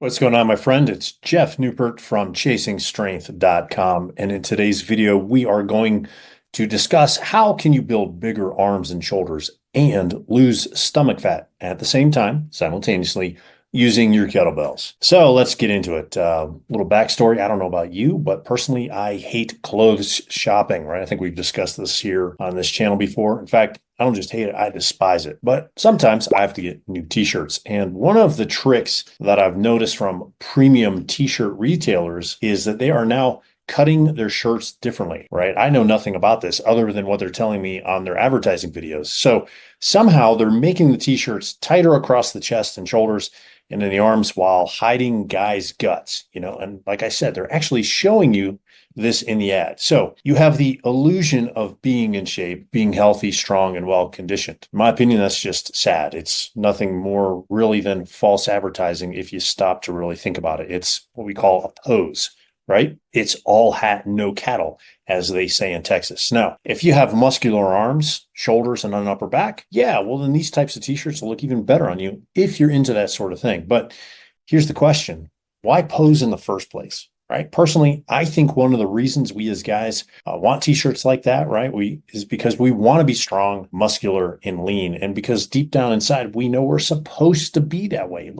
What's going on, my friend? It's Jeff Newport from ChasingStrength.com. And in today's video, we are going to discuss how can you build bigger arms and shoulders and lose stomach fat at the same time, simultaneously, using your kettlebells. So let's get into it. Little backstory. I don't know about you, but personally, I hate clothes shopping, right? I think we've discussed this here on this channel before. In fact, I don't just hate it, I despise it. But sometimes I have to get new t-shirts. And one of the tricks that I've noticed from premium t-shirt retailers is that they are now cutting their shirts differently, right? I know nothing about this other than what they're telling me on their advertising videos. So somehow they're making the t-shirts tighter across the chest and shoulders and in the arms while hiding guys' guts, and like I said, they're actually showing you this in the ad. So you have the illusion of being in shape, being healthy, strong, and well conditioned. In my opinion, that's just sad. It's nothing more really than false advertising if you stop to really think about it. It's what we call a pose, right? It's all hat, no cattle, as they say in Texas. Now, if you have muscular arms, shoulders, and an upper back, yeah, well, then these types of t-shirts will look even better on you if you're into that sort of thing. But here's the question. Why pose in the first place? Right. Personally, I think one of the reasons we as guys want t-shirts like that, right, is because we want to be strong, muscular, and lean. And because deep down inside, we know we're supposed to be that way.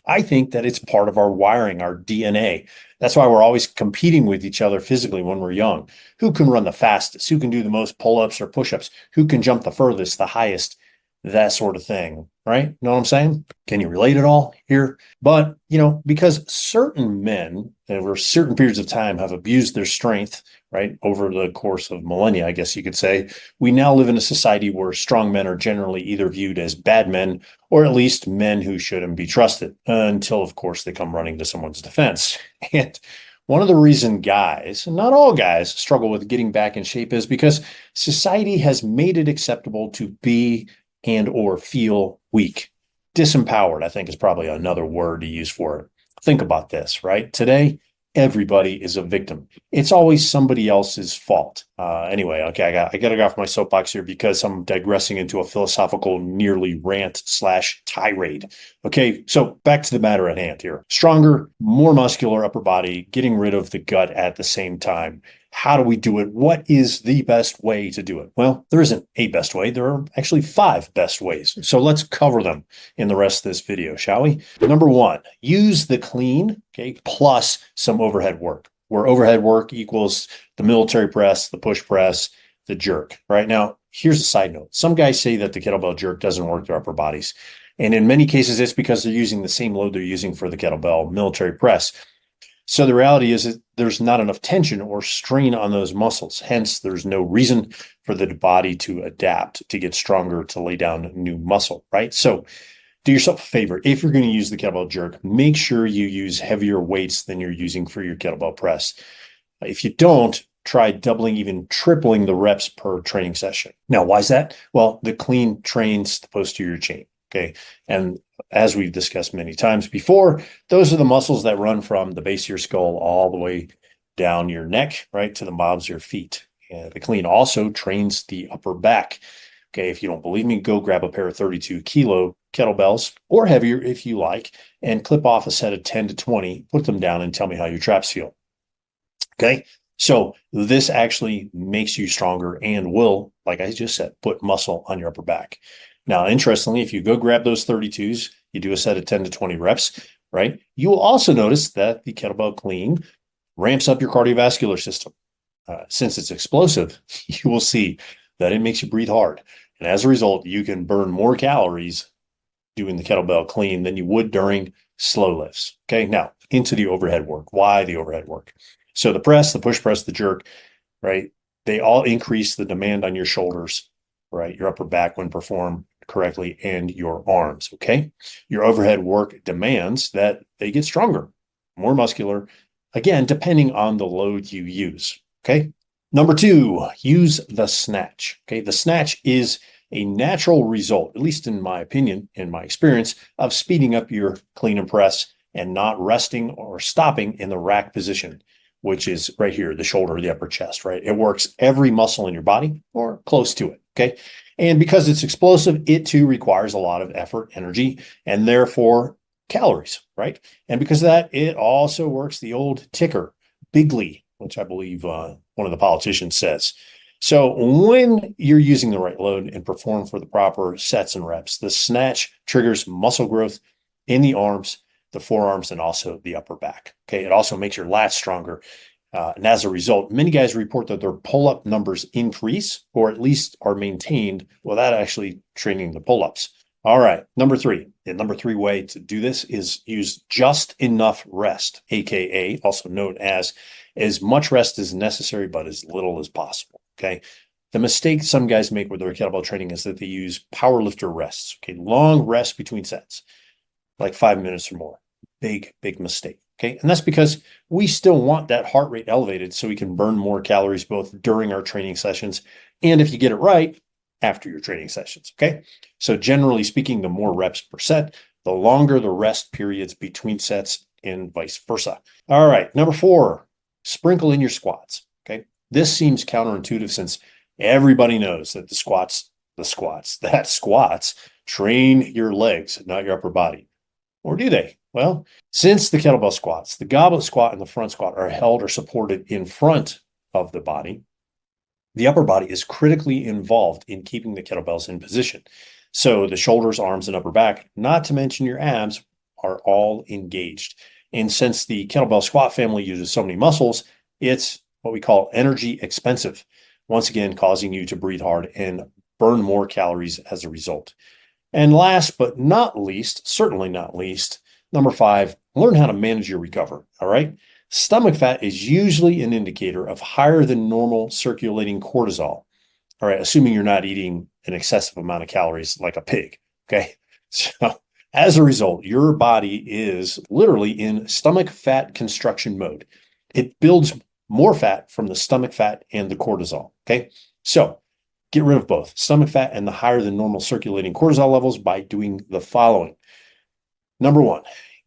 I think that it's part of our wiring, our DNA. That's why we're always competing with each other physically when we're young. Who can run the fastest? Who can do the most pull-ups or push-ups? Who can jump the furthest, the highest? That sort of thing, right? Know what I'm saying? Can you relate at all here? But, because certain men over certain periods of time have abused their strength, right, over the course of millennia, I guess you could say, we now live in a society where strong men are generally either viewed as bad men or at least men who shouldn't be trusted until, of course, they come running to someone's defense. And one of the reasons guys, and not all guys, struggle with getting back in shape is because society has made it acceptable to be and or feel weak. Disempowered, I think, is probably another word to use for it. Think about this, right? Today, everybody is a victim. It's always somebody else's fault. Anyway, okay, I got to get off my soapbox here because I'm digressing into a philosophical nearly rant/tirade. Okay, so back to the matter at hand here. Stronger, more muscular upper body, getting rid of the gut at the same time. How do we do it? What is the best way to do it? Well, there isn't a best way. There are actually 5 best ways. So let's cover them in the rest of this video, shall we? Number 1, use the clean, okay, plus some overhead work, where overhead work equals the military press, the push press, the jerk. Right now, here's a side note. Some guys say that the kettlebell jerk doesn't work their upper bodies. And in many cases, it's because they're using the same load they're using for the kettlebell military press. So the reality is that there's not enough tension or strain on those muscles. Hence, there's no reason for the body to adapt, to get stronger, to lay down new muscle, right? So do yourself a favor. If you're going to use the kettlebell jerk, make sure you use heavier weights than you're using for your kettlebell press. If you don't, try doubling, even tripling the reps per training session. Now, why is that? Well, the clean trains the posterior chain. Okay. And as we've discussed many times before, those are the muscles that run from the base of your skull all the way down your neck, right, to the bottoms of your feet. And the clean also trains the upper back. Okay. If you don't believe me, go grab a pair of 32-kilo kettlebells or heavier if you like, and clip off a set of 10 to 20, put them down and tell me how your traps feel. Okay. So this actually makes you stronger and will, like I just said, put muscle on your upper back. Now, interestingly, if you go grab those 32s, you do a set of 10 to 20 reps, right? You will also notice that the Kettlebell Clean ramps up your cardiovascular system. Since it's explosive, you will see that it makes you breathe hard. And as a result, you can burn more calories doing the Kettlebell Clean than you would during slow lifts. Okay, now into the overhead work. Why the overhead work? So the press, the push press, the jerk, right? They all increase the demand on your shoulders, right? Your upper back when performed correctly, and your arms, okay? Your overhead work demands that they get stronger, more muscular, again, depending on the load you use, okay? Number 2, use the snatch, okay? The snatch is a natural result, at least in my opinion, in my experience, of speeding up your clean and press and not resting or stopping in the rack position, which is right here, the shoulder, the upper chest, right? It works every muscle in your body or close to it, okay? And because it's explosive, it too requires a lot of effort, energy, and therefore calories, right? And because of that, it also works the old ticker, bigly, which I believe one of the politicians says. So when you're using the right load and perform for the proper sets and reps, the snatch triggers muscle growth in the arms, the forearms, and also the upper back. Okay. It also makes your lats stronger. And as a result, many guys report that their pull-up numbers increase or at least are maintained without actually training the pull-ups. All right. Number three. The number three way to do this is use just enough rest, AKA also known as much rest as necessary, but as little as possible. Okay. The mistake some guys make with their kettlebell training is that they use powerlifter rests. Okay. Long rest between sets, like 5 minutes or more. Big mistake. Okay. And that's because we still want that heart rate elevated so we can burn more calories both during our training sessions and, if you get it right, after your training sessions. Okay. So generally speaking, the more reps per set, the longer the rest periods between sets and vice versa. All right. Number four, sprinkle in your squats. Okay. This seems counterintuitive since everybody knows that squats train your legs, not your upper body. Or do they? Well, since the kettlebell squats, the goblet squat and the front squat are held or supported in front of the body, the upper body is critically involved in keeping the kettlebells in position. So the shoulders, arms, and upper back, not to mention your abs, are all engaged. And since the kettlebell squat family uses so many muscles, it's what we call energy expensive, once again causing you to breathe hard and burn more calories as a result. And last but not least, certainly not least, number five, learn how to manage your recovery. All right. Stomach fat is usually an indicator of higher than normal circulating cortisol. All right. Assuming you're not eating an excessive amount of calories like a pig. Okay. So as a result, your body is literally in stomach fat construction mode. It builds more fat from the stomach fat and the cortisol. Okay. So get rid of both stomach fat and the higher than normal circulating cortisol levels by doing the following. Number one,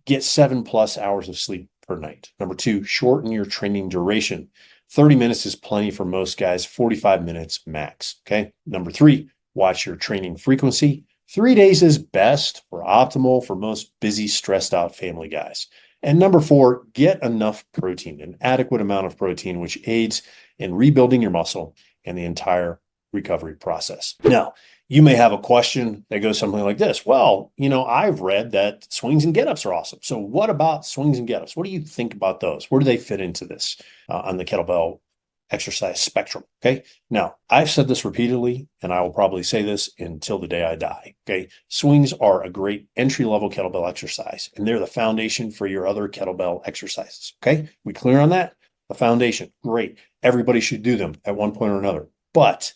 get 7+ hours of sleep per night. Number two, shorten your training duration. 30 minutes is plenty for most guys, 45 minutes max. Okay. Number three, watch your training frequency. 3 days is best or optimal for most busy, stressed out family guys. And number four, get enough protein, an adequate amount of protein, which aids in rebuilding your muscle and the entire recovery process. Now, you may have a question that goes something like this. Well, I've read that swings and get-ups are awesome. So what about swings and get-ups? What do you think about those? Where do they fit into this on the kettlebell exercise spectrum? Okay. Now, I've said this repeatedly, and I will probably say this until the day I die. Okay. Swings are a great entry-level kettlebell exercise, and they're the foundation for your other kettlebell exercises. Okay. We clear on that? The foundation. Great. Everybody should do them at one point or another. But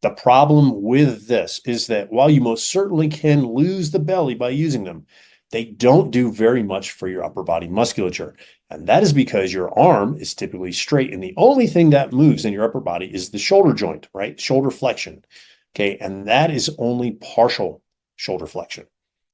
the problem with this is that while you most certainly can lose the belly by using them, they don't do very much for your upper body musculature. And that is because your arm is typically straight. And the only thing that moves in your upper body is the shoulder joint, right? Shoulder flexion. Okay. And that is only partial shoulder flexion.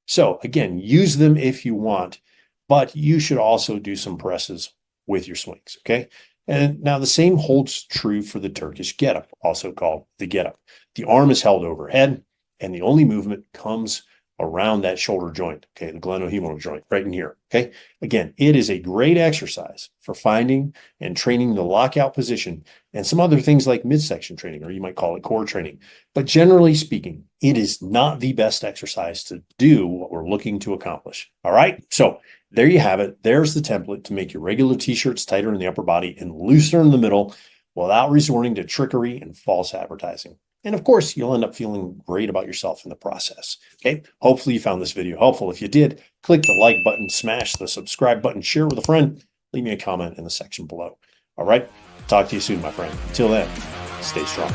So again, use them if you want, but you should also do some presses with your swings. Okay. And now the same holds true for the Turkish getup, also called the getup. The arm is held overhead, and the only movement comes around that shoulder joint, okay, the glenohumeral joint right in here, okay? Again, it is a great exercise for finding and training the lockout position and some other things like midsection training, or you might call it core training. But generally speaking, it is not the best exercise to do what we're looking to accomplish, all right? So there you have it. There's the template to make your regular t-shirts tighter in the upper body and looser in the middle without resorting to trickery and false advertising. And of course, you'll end up feeling great about yourself in the process. Okay. Hopefully you found this video helpful. If you did, click the like button, smash the subscribe button, share with a friend, leave me a comment in the section below. All right. Talk to you soon, my friend. Until then, stay strong.